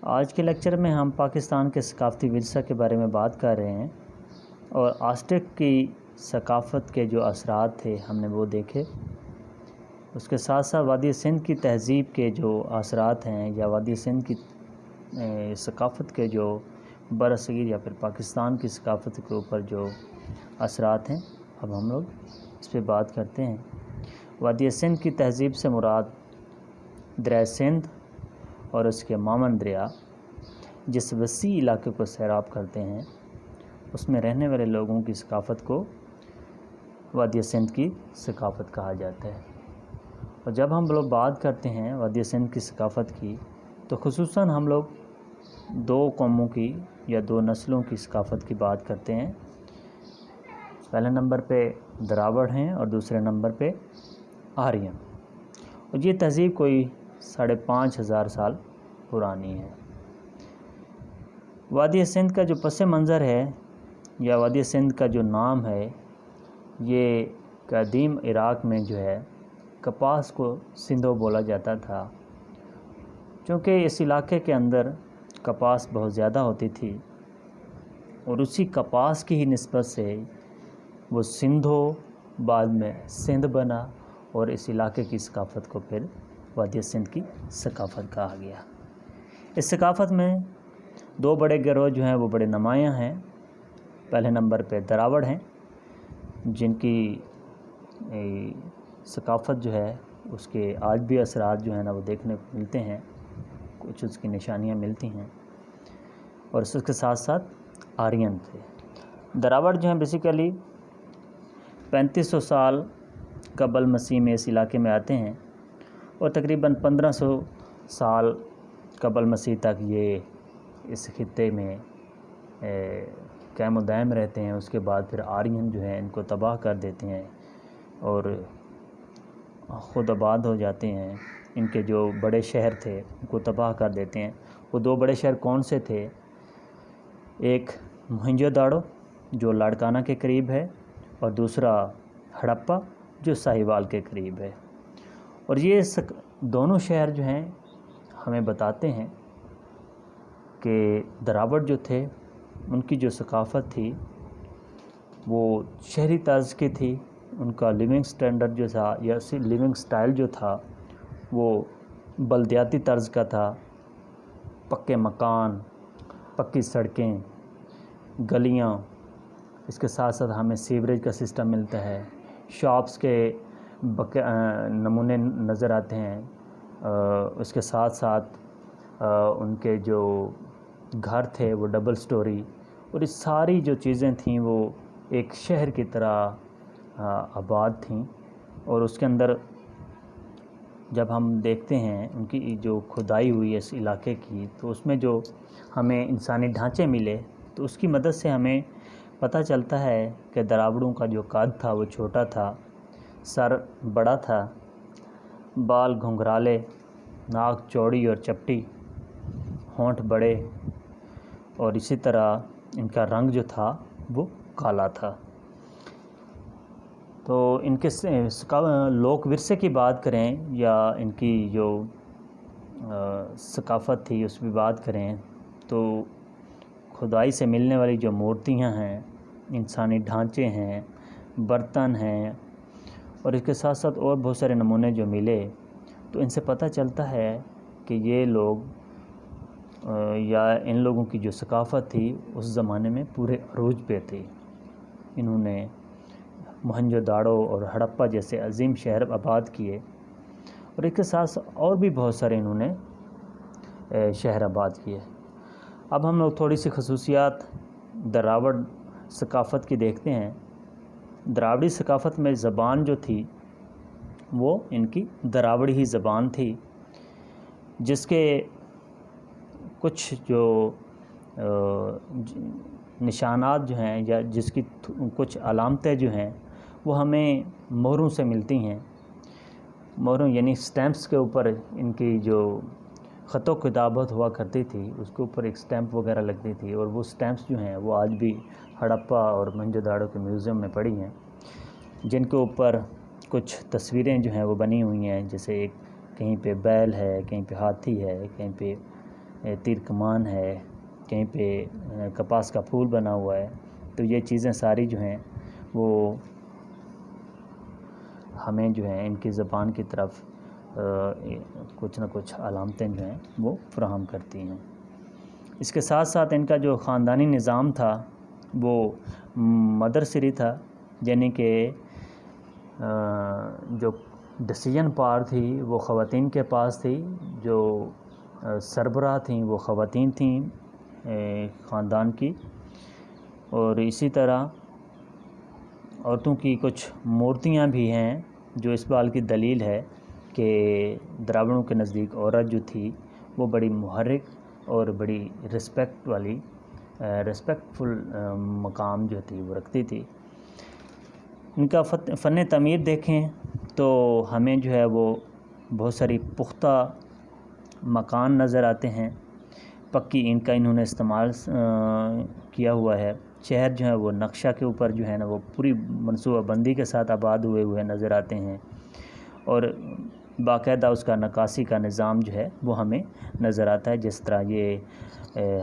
آج کے لیکچر میں ہم پاکستان کے ثقافتی ورثہ کے بارے میں بات کر رہے ہیں اور آزٹیک کی ثقافت کے جو اثرات تھے ہم نے وہ دیکھے۔ اس کے ساتھ ساتھ وادی سندھ کی تہذیب کے جو اثرات ہیں یا وادی سندھ کی ثقافت کے جو برصغیر یا پھر پاکستان کی ثقافت کے اوپر جو اثرات ہیں اب ہم لوگ اس پہ بات کرتے ہیں۔ وادی سندھ کی تہذیب سے مراد دریا سندھ اور اس کے مامن دریا جس وسیع علاقے کو سیراب کرتے ہیں اس میں رہنے والے لوگوں کی ثقافت کو وادی سندھ کی ثقافت کہا جاتا ہے۔ اور جب ہم لوگ بات کرتے ہیں وادی سندھ کی ثقافت کی تو خصوصاً ہم لوگ دو قوموں کی یا دو نسلوں کی ثقافت کی بات کرتے ہیں۔ پہلے نمبر پہ دراوڑ ہیں اور دوسرے نمبر پہ آرین، اور یہ تہذیب کوئی 5,500 سال پرانی ہے۔ وادی سندھ کا جو پس منظر ہے یا وادی سندھ کا جو نام ہے یہ قدیم عراق میں جو ہے کپاس کو سندھو بولا جاتا تھا، چونکہ اس علاقے کے اندر کپاس بہت زیادہ ہوتی تھی اور اسی کپاس کی ہی نسبت سے وہ سندھو بعد میں سندھ بنا اور اس علاقے کی ثقافت کو پھر وادی سندھ کی ثقافت کہا گیا۔ اس ثقافت میں دو بڑے گروہ جو ہیں وہ بڑے نمایاں ہیں۔ پہلے نمبر پہ دراوڑ ہیں جن کی ثقافت جو ہے اس کے آج بھی اثرات جو ہیں نا وہ دیکھنے کو ملتے ہیں، کچھ اس کی نشانیاں ملتی ہیں، اور اس کے ساتھ ساتھ آرین تھے۔ دراوڑ جو ہیں بیسیکلی 3500 سال قبل مسیح میں اس علاقے میں آتے ہیں اور تقریباً 1500 سال قبل مسیح تک یہ اس خطے میں قائم و دائم رہتے ہیں۔ اس کے بعد پھر آرین جو ہیں ان کو تباہ کر دیتے ہیں اور خود آباد ہو جاتے ہیں۔ ان کے جو بڑے شہر تھے ان کو تباہ کر دیتے ہیں۔ وہ دو بڑے شہر کون سے تھے؟ ایک موہنجو داڑو جو لاڑکانہ کے قریب ہے اور دوسرا ہڑپا جو ساہیوال کے قریب ہے۔ اور یہ دونوں شہر جو ہیں ہمیں بتاتے ہیں کہ دراوڑ جو تھے ان کی جو ثقافت تھی وہ شہری طرز کی تھی۔ ان کا لیونگ سٹینڈرڈ جو تھا یا لیونگ سٹائل جو تھا وہ بلدیاتی طرز کا تھا۔ پکے مکان، پکی سڑکیں، گلیاں، اس کے ساتھ ساتھ ہمیں سیوریج کا سسٹم ملتا ہے، شاپس کے نمونے نظر آتے ہیں۔ اس کے ساتھ ساتھ ان کے جو گھر تھے وہ ڈبل سٹوری، اور یہ ساری جو چیزیں تھیں وہ ایک شہر کی طرح آباد تھیں۔ اور اس کے اندر جب ہم دیکھتے ہیں ان کی جو کھدائی ہوئی ہے اس علاقے کی تو اس میں جو ہمیں انسانی ڈھانچے ملے تو اس کی مدد سے ہمیں پتہ چلتا ہے کہ دراوڑوں کا جو قد تھا وہ چھوٹا تھا، سر بڑا تھا، بال گھنگرالے، ناک چوڑی اور چپٹی، ہونٹ بڑے، اور اسی طرح ان کا رنگ جو تھا وہ کالا تھا۔ تو ان کے لوک ورثے کی بات کریں یا ان کی جو ثقافت تھی اس بھی بات کریں تو کھدائی سے ملنے والی جو مورتیاں ہیں، انسانی ڈھانچے ہیں، برتن ہیں، اور اس کے ساتھ ساتھ اور بہت سارے نمونے جو ملے تو ان سے پتہ چلتا ہے کہ یہ لوگ یا ان لوگوں کی جو ثقافت تھی اس زمانے میں پورے عروج پہ تھی۔ انہوں نے موہنجو داڑو اور ہڑپا جیسے عظیم شہر آباد کیے، اور اس کے ساتھ اور بھی بہت سارے انہوں نے شہر آباد کیے۔ اب ہم لوگ تھوڑی سی خصوصیات دراوڑ ثقافت کی دیکھتے ہیں۔ دراوڑی ثقافت میں زبان جو تھی وہ ان کی دراوڑی ہی زبان تھی، جس کے کچھ جو نشانات جو ہیں یا جس کی کچھ علامتیں جو ہیں وہ ہمیں مہروں سے ملتی ہیں۔ مہروں یعنی سٹیمپس کے اوپر ان کی جو خط و کتابت ہوا کرتی تھی اس کے اوپر ایک سٹیمپ وغیرہ لگتی تھی، اور وہ سٹیمپس جو ہیں وہ آج بھی ہڑپا اور موہنجو داڑو کے میوزیم میں پڑی ہیں، جن کے اوپر کچھ تصویریں جو ہیں وہ بنی ہوئی ہیں، جیسے ایک کہیں پہ بیل ہے، کہیں پہ ہاتھی ہے، کہیں پہ تیر کمان ہے، کہیں پہ کپاس کا پھول بنا ہوا ہے. تو یہ چیزیں ساری جو ہیں وہ ہمیں جو ہیں ان کی زبان کی طرف کچھ نہ کچھ علامتیں جو ہیں وہ فراہم کرتی ہیں. اس کے ساتھ ساتھ ان کا جو خاندانی نظام تھا وہ مدرسری تھا، یعنی کہ جو ڈسیژن پاور تھی وہ خواتین کے پاس تھی، جو سربراہ تھیں وہ خواتین تھیں خاندان کی. اور اسی طرح عورتوں کی کچھ مورتیاں بھی ہیں، جو اس بات کی دلیل ہے کہ دراوڑوں کے نزدیک عورت جو تھی وہ بڑی محرک اور بڑی ریسپیکٹفل مقام جو تھی وہ رکھتی تھی. ان کا فن تعمیر دیکھیں تو ہمیں جو ہے وہ بہت ساری پختہ مکان نظر آتے ہیں، پکی اینٹ کا انہوں نے استعمال کیا ہوا ہے. شہر جو ہے وہ نقشہ کے اوپر جو ہے نا وہ پوری منصوبہ بندی کے ساتھ آباد ہوئے نظر آتے ہیں، اور باقاعدہ اس کا نکاسی کا نظام جو ہے وہ ہمیں نظر آتا ہے، جس طرح یہ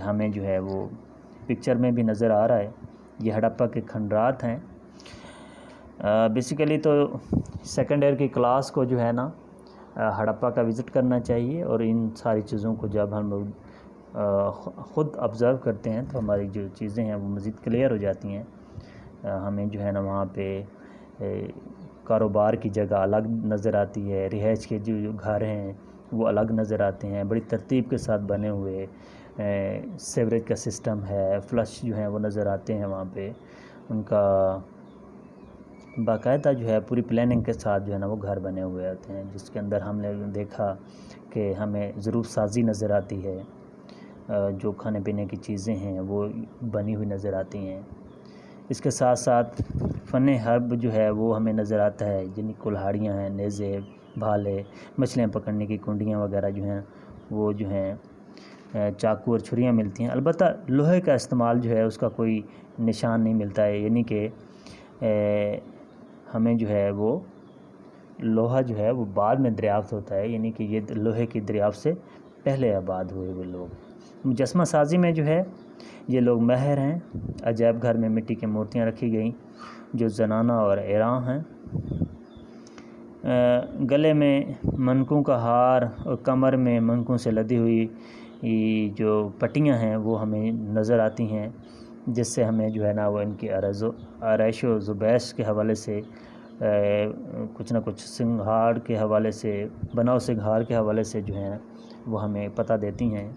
ہمیں جو ہے وہ پکچر میں بھی نظر آ رہا ہے. یہ ہڑپا کے کھنڈرات ہیں. بیسیکلی تو سیکنڈ ایئر کی کلاس کو جو ہے نا ہڑپا کا وزٹ کرنا چاہیے، اور ان ساری چیزوں کو جب ہم لوگ خود آبزرو کرتے ہیں تو ہماری جو چیزیں ہیں وہ مزید کلیئر ہو جاتی ہیں. ہمیں جو ہے نا وہاں پہ کاروبار کی جگہ الگ نظر آتی ہے، رہائش کے جو گھر ہیں وہ الگ نظر آتے ہیں، بڑی ترتیب کے ساتھ بنے ہوئے. سیوریج کا سسٹم ہے، فلش جو ہیں وہ نظر آتے ہیں وہاں پہ. ان کا باقاعدہ جو ہے پوری پلاننگ کے ساتھ جو ہے نا وہ گھر بنے ہوئے آتے ہیں، جس کے اندر ہم نے دیکھا کہ ہمیں ضرور سازی نظر آتی ہے، جو کھانے پینے کی چیزیں ہیں وہ بنی ہوئی نظر آتی ہیں. اس کے ساتھ ساتھ فن حرب جو ہے وہ ہمیں نظر آتا ہے، جن کلہاڑیاں ہیں، نیزے، بھالے، مچھلیاں پکڑنے کی کنڈیاں وغیرہ جو ہیں وہ جو ہیں، چاقو اور چھریاں ملتی ہیں. البتہ لوہے کا استعمال جو ہے اس کا کوئی نشان نہیں ملتا ہے، یعنی کہ ہمیں جو ہے وہ لوہا جو ہے وہ بعد میں دریافت ہوتا ہے، یعنی کہ یہ لوہے کی دریافت سے پہلے آباد ہوئے لوگ. مجسمہ سازی میں جو ہے یہ لوگ ماہر ہیں. عجائب گھر میں مٹی کی مورتیاں رکھی گئیں جو زنانہ اور ایراں ہیں. گلے میں منکوں کا ہار اور کمر میں منکوں سے لدی ہوئی جو پٹیاں ہیں وہ ہمیں نظر آتی ہیں، جس سے ہمیں جو ہے نا وہ ان کی آرائش و زبیش کے حوالے سے کچھ نہ کچھ سنگھاڑ کے حوالے سے، بناؤ سنگھار کے حوالے سے جو ہیں وہ ہمیں پتہ دیتی ہیں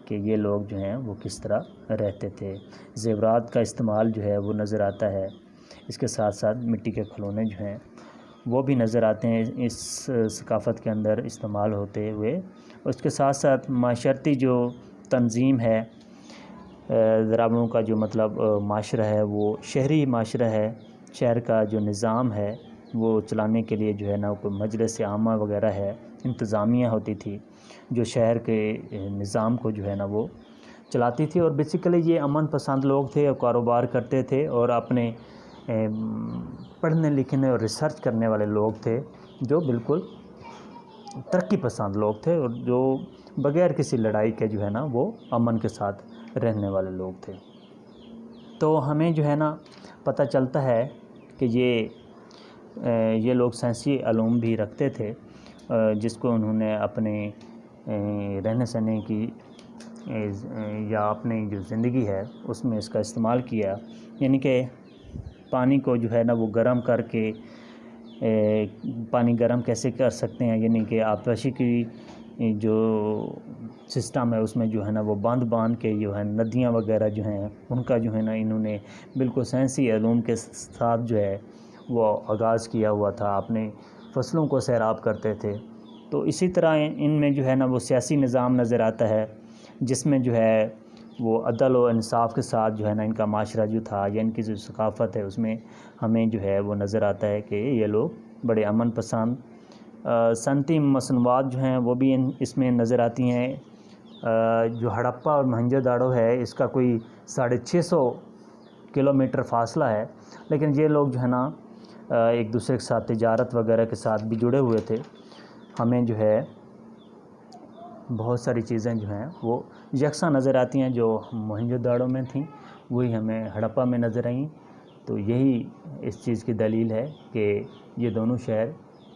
کہ یہ لوگ جو ہیں وہ کس طرح رہتے تھے. زیورات کا استعمال جو ہے وہ نظر آتا ہے. اس کے ساتھ ساتھ مٹی کے کھلونے جو ہیں وہ بھی نظر آتے ہیں اس ثقافت کے اندر استعمال ہوتے ہوئے. اس کے ساتھ ساتھ معاشرتی جو تنظیم ہے، دراوڑوں کا جو مطلب معاشرہ ہے وہ شہری معاشرہ ہے. شہر کا جو نظام ہے وہ چلانے کے لیے جو ہے نا کوئی مجلس عامہ وغیرہ ہے، انتظامیہ ہوتی تھی جو شہر کے نظام کو جو ہے نا وہ چلاتی تھی. اور بیسیکلی یہ امن پسند لوگ تھے اور کاروبار کرتے تھے اور اپنے پڑھنے لکھنے اور ریسرچ کرنے والے لوگ تھے، جو بالکل ترقی پسند لوگ تھے اور جو بغیر کسی لڑائی کے جو ہے نا وہ امن کے ساتھ رہنے والے لوگ تھے. تو ہمیں جو ہے نا پتہ چلتا ہے کہ یہ لوگ سائنسی علوم بھی رکھتے تھے، جس کو انہوں نے اپنے رہنے سہنے کی یا اپنی جو زندگی ہے اس میں اس کا استعمال کیا. یعنی کہ پانی کو جو ہے نا وہ گرم کر کے، پانی گرم کیسے کر سکتے ہیں، یعنی کہ آبپاشی کی جو سسٹم ہے اس میں جو ہے نا وہ باندھ کے جو ہے ندیاں وغیرہ جو ہیں ان کا جو ہے نا انہوں نے بالکل سائنسی علوم کے ساتھ جو ہے وہ آغاز کیا ہوا تھا. اپنے فصلوں کو سیراب کرتے تھے. تو اسی طرح ان میں جو ہے نا وہ سیاسی نظام نظر آتا ہے، جس میں جو ہے وہ عدل و انصاف کے ساتھ جو ہے نا ان کا معاشرہ جو تھا یا ان کی جو ثقافت ہے اس میں ہمیں جو ہے وہ نظر آتا ہے کہ یہ لوگ بڑے امن پسند. صنعتی مصنوعات جو ہیں وہ بھی اس میں نظر آتی ہیں. جو ہڑپا اور موہنجو داڑو ہے اس کا کوئی 650 کلومیٹر فاصلہ ہے، لیکن یہ لوگ جو ہے نا ایک دوسرے کے ساتھ تجارت وغیرہ کے ساتھ بھی جڑے ہوئے تھے. ہمیں جو ہے بہت ساری چیزیں جو ہیں وہ یکساں نظر آتی ہیں، جو موہنجو داڑو میں تھیں وہی ہمیں ہڑپا میں نظر آئیں۔ تو یہی اس چیز کی دلیل ہے کہ یہ دونوں شہر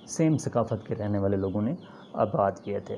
سیم ثقافت کے رہنے والے لوگوں نے آباد کیے تھے۔